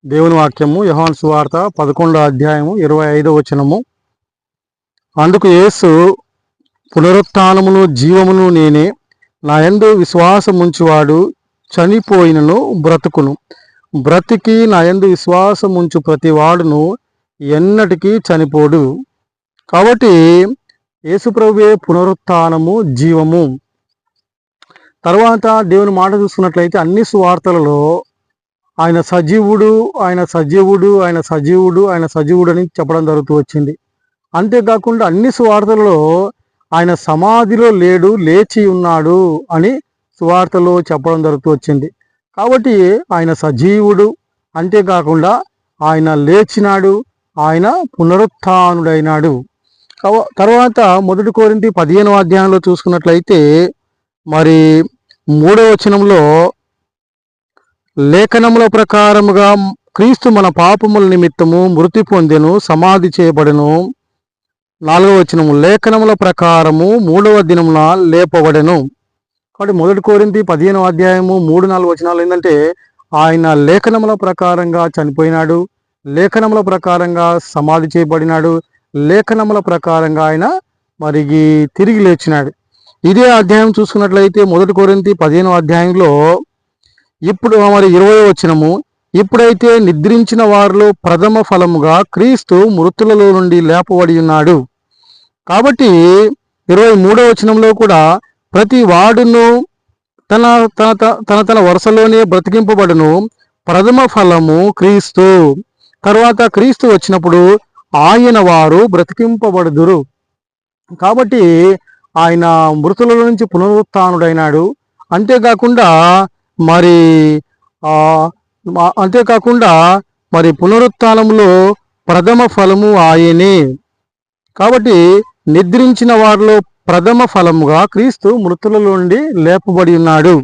దేవుని వాక్యము యోహాను సువార్త 11వ అధ్యాయము 25వ వచనము. అందుకు యేసు, పునరుత్థానమును జీవమును నేనే, నా యందు విశ్వాసముంచువాడు చనిపోయినను బ్రతుకును, బ్రతికి నా యందు విశ్వాసముంచు ప్రతివాడును ఎన్నటికీ చనిపోడు. కాబట్టి యేసుప్రభువే పునరుత్థానము, జీవము. తర్వాత దేవుని మాట చూసుకున్నట్లయితే అన్ని సువార్తలలో ఆయన సజీవుడు, ఆయన సజీవుడు, ఆయన సజీవుడు, ఆయన సజీవుడు అని చెప్పడం జరుగుతూ వచ్చింది. అంతేకాకుండా అన్ని సువార్తలలో ఆయన సమాధిలో లేడు, లేచి ఉన్నాడు అని సువార్తలో చెప్పడం జరుగుతూ వచ్చింది. కాబట్టి ఆయన సజీవుడు, అంతేకాకుండా ఆయన లేచినాడు, ఆయన పునరుత్థానుడైనాడు. తర్వాత 1 కొరింథీ 15వ అధ్యాయంలో చూసుకున్నట్లయితే మరి 3వ వచనంలో, లేఖనముల ప్రకారముగా క్రీస్తు మన పాపముల నిమిత్తము మృతి పొందెను, సమాధి చేయబడెను. 4వ వచనము, లేఖనముల ప్రకారము 3వ దినమున లేపబడెను. కాబట్టి 1 కొరింథీ 15వ అధ్యాయము 3-4 వచనాలు ఏంటంటే ఆయన లేఖనముల ప్రకారంగా చనిపోయినాడు, లేఖనముల ప్రకారంగా సమాధి చేయబడినాడు, లేఖనముల ప్రకారంగా ఆయన తిరిగి లేచినాడు. ఇదే అధ్యాయం చూసుకున్నట్లయితే 1 కొరింథీ 15వ అధ్యాయంలో ఇప్పుడు 20వ వచనము, ఇప్పుడైతే నిద్రించిన వారిలో ప్రథమ ఫలముగా క్రీస్తు మృతులలో నుండి లేపబడి ఉన్నాడు. కాబట్టి 23వ వచనంలో కూడా ప్రతి వాడును తన తన తన తన వరుసలోనే బ్రతికింపబడును, ప్రథమ ఫలము క్రీస్తు. తర్వాత క్రీస్తు వచ్చినప్పుడు ఆయన వారు బ్రతికింపబడుదురు. కాబట్టి ఆయన మృతుల నుంచి పునరుత్థానుడైనాడు. అంతేకాకుండా మరి పునరుత్థానంలో ప్రథమ ఫలము ఆయనే. కాబట్టి నిద్రించిన వారిలో ప్రథమ ఫలముగా క్రీస్తు మృతుల నుండి లేపబడి ఉన్నాడు.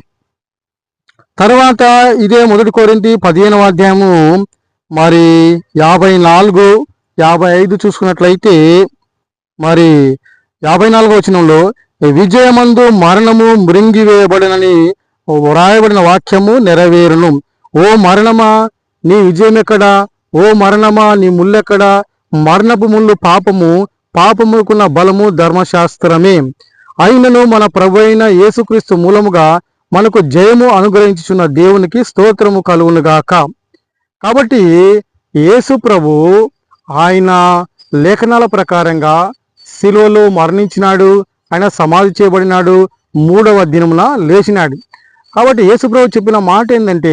తర్వాత ఇదే 1 కొరింథీ 15వ అధ్యాయము 54-55 చూసుకున్నట్లయితే 54వ వచనంలో, విజయమందు మరణము మృంగివేయబడినని వ్రాయబడిన వాక్యము నెరవేరును. ఓ మరణమా నీ విజయమెక్కడా? ఓ మరణమా నీ ముల్లెక్కడా? మరణపు ముళ్ళు పాపము, పాపముకున్న బలము ధర్మశాస్త్రమే. అయినను మన ప్రభువైన యేసుక్రీస్తు మూలముగా మనకు జయము అనుగ్రహించుచున్న దేవునికి స్తోత్రము కలుగునుగాక. కాబట్టి యేసు ప్రభు ఆయన లేఖనాల ప్రకారంగా శిలువలో మరణించినాడు, ఆయన సమాధి చేయబడినాడు, 3వ దినమున లేచినాడు. కాబట్టి యేసు ప్రభు చెప్పిన మాట ఏంటంటే